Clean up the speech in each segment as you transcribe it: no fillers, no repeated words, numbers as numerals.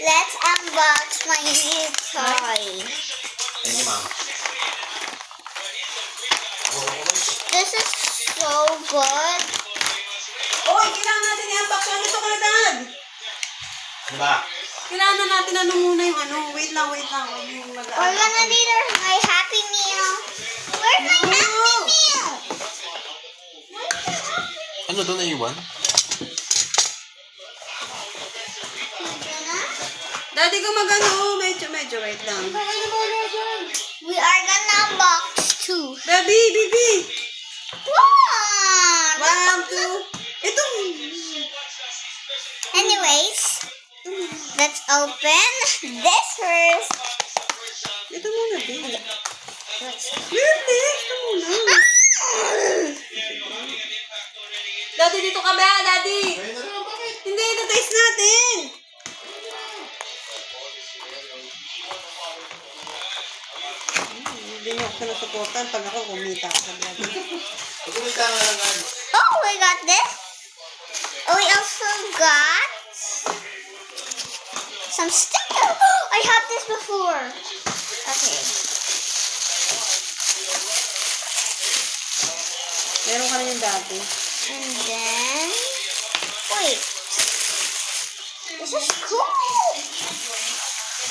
let's unbox my new toy. Thank you, Mom. This is so good. Oy, kailangan natin i-unbox ang ito kay Dad. Ano ba? Kailangan na natin muna yung Wait lang. Yung We're gonna need my Happy Meal. Where's my Happy Meal? Ano doon na iwan? Daddy ko medyo wait lang. We are gonna unbox two. Baby. Wow! 1, 2. Ito. Anyways, let's open this first. Ito muna, baby. Let's Ito muna. Daddy, dito ka ba? Daddy. Hindi, ito taste natin. Hindi niyo ako sinusuportan pag ako kumita ako sa vlog. Pagkumita nga lang ano. Oh, we got this. Oh, we also got some sticker. Oh, I had this before. Okay. Meron ka rin yung dati. And then, wait. This is cool.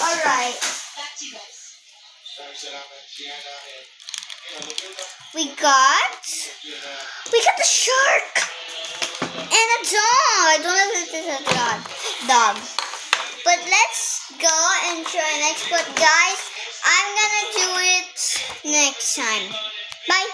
Alright. We got the shark and a dog. I don't know if this is a dog. But let's go and try next. But guys, I'm gonna do it next time. Bye.